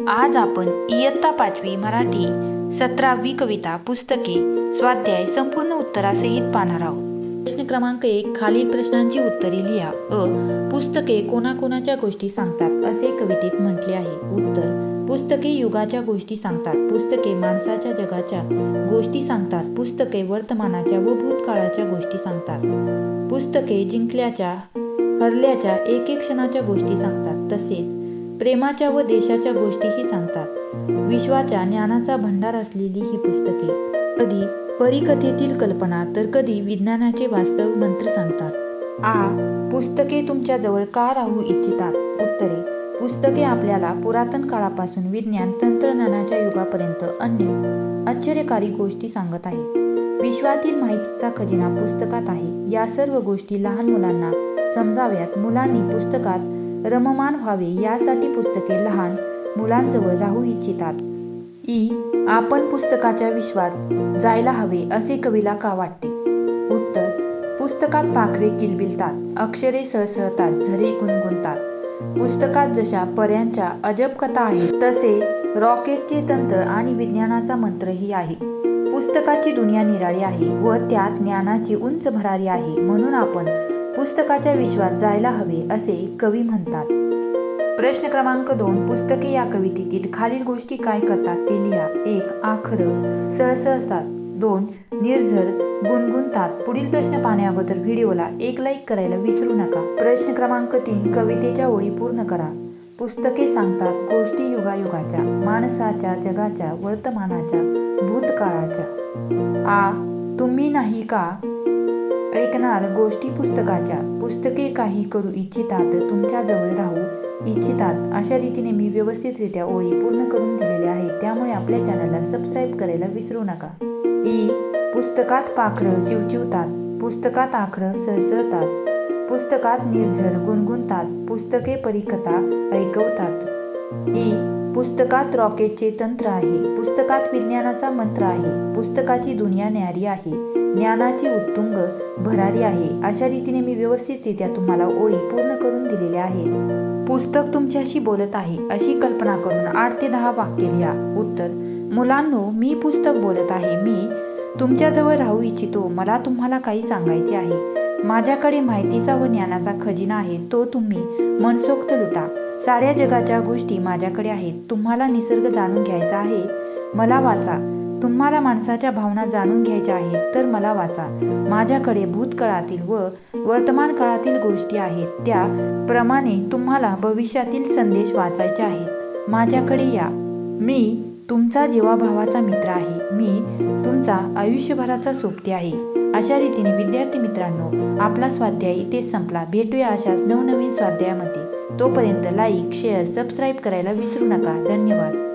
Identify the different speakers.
Speaker 1: आज आपण इयत्ता 5वी मराठी 17वी कविता पुस्तके स्वाध्याय संपूर्ण उत्तरासहित पाहणार आहोत। प्रश्न क्रमांक 1, खालील प्रश्नांची उत्तरे लिहा। पुस्तके कोणाकोणाच्या गोष्टी सांगतात असे कवितेत म्हटले आहे। उत्तर, पुस्तके युगाच्या गोष्टी सांगतात। पुस्तके माणसाच्या जगाच्या गोष्टी सांगतात। पुस्तके वर्तमानाच्या व भूतकाळाच्या गोष्टी सांगतात। पुस्तके जिंकल्याच्या हरल्याच्या एक एक क्षणाच्या गोष्टी सांगतात। तसेच प्रेमाच्या व देशाच्या गोष्टीही सांगतात। विश्वाच्या ज्ञानाचा भंडार असलेली ही पुस्तके कधी परीकथेतील कल्पना तर कधी विज्ञानाचे वास्तव मंत्र सांगतात। पुस्तके तुमच्या जवळ का राहू इच्छितात? उत्तरे, पुस्तके आपल्याला पुरातन काळापासून विज्ञान तंत्रज्ञानाच्या युगापर्यंत अन्य आश्चर्यकारी गोष्टी सांगत आहेत। विश्वातील माहितीचा खजिना पुस्तकात आहे। या सर्व गोष्टी लहान मुलांना समजाव्यात, मुलांनी पुस्तकात रममाण व्हावे यासाठी पुस्तके लहान मुलांजवळ राहू इच्छितात। आपण पुस्तकाच्या विश्वात जायला हवे असे कवीला का वाटते? उत्तर, पुस्तकात पाखरे किलबिलतात, अक्षरे सळसळतात, झरे गुणगुणतात। पुस्तकात जशा पऱ्यांच्या अजब कथा आहेत तसे रॉकेटचे तंत्र आणि विज्ञानाचा मंत्रही आहे। पुस्तकाची दुनिया निराळी आहे व त्यात ज्ञानाची उंच भरारी आहे, म्हणून आपण पुस्तकाच्या विश्वात जायला हवे असे कवी म्हणतात। प्रश्न क्रमांक 2, पुस्तके या कवितेतील खालील गोष्टी काय करतात ते लिहा। 1, आखरं सळसळतात। 2, निर्झर गुणगुणतात। पुढील प्रश्न पाहण्या अगोदर व्हिडिओला एक लाईक करायला विसरू नका। प्रश्न क्रमांक 3, कवितेच्या ओळी पूर्ण करा। पुस्तके सांगतात गोष्टी युगायुगाच्या, माणसाच्या जगाच्या, वर्तमानाच्या, भूतकाळाच्या। तुम्ही नाही का ऐकणार गोष्टी पुस्तकाच्या? पुस्तके काही करू इच्छितात, तुमच्या जवळ राहू इच्छितात। अशा रीतीने मी व्यवस्थितरित्या ओळी पूर्ण करून दिलेल्या आहेत, त्यामुळे आपल्या चॅनलला सबस्क्राईब करायला विसरू नका। पुस्तकात पाखरं चिवचिवतात। पुस्तकात आखरं सळसळतात। पुस्तकात निर्झर गुणगुणतात। पुस्तके परीकथा ऐकवतात। पुस्तकात रॉकेटचे तंत्र आहे। पुस्तकात विज्ञानाचा मंत्र आहे। पुस्तकाची दुनिया न्यारी आहे, ज्ञानाची उत्तुंग भरारी आहे। अशा रीतीने मी व्यवस्थितरित्या तुम्हाला ओळी पूर्ण करून दिलेल्या आहेत। पुस्तक तुमच्याशी बोलत आहे अशी कल्पना करून 8 ते 10 वाक्य लिहा। उत्तर, मुलांनो, मी पुस्तक बोलत आहे। मी तुमच्याजवळ राहू इच्छितो। मला तुम्हाला काही सांगायचे आहे। माझ्याकडे माहितीचा व ज्ञानाचा खजिना आहे, तो तुम्ही मनसोक्त लुटा। साऱ्या जगाच्या गोष्टी माझ्याकडे आहेत। तुम्हाला निसर्ग जाणून घ्यायचा आहे, मला वाचा। तुम्हाला माणसाच्या भावना जाणून घ्यायच्या आहेत तर मला वाचा। माझ्याकडे भूतकाळातील व वर्तमान काळातील गोष्टी आहेत, त्याप्रमाणे तुम्हाला भविष्यातील संदेश वाचायचे आहेत। माझ्याकडे या। मी तुमचा जीवाभावाचा मित्र आहे। मी तुमचा आयुष्यभराचा सोबती आहे। अशा रीतीने विद्यार्थी मित्रांनो, आपला स्वाध्याय इथेच संपला। भेटूया अशाच नवनवीन स्वाध्यायामध्ये। तोपर्यंत लाईक, शेअर, सबस्क्राईब करायला विसरू नका। धन्यवाद।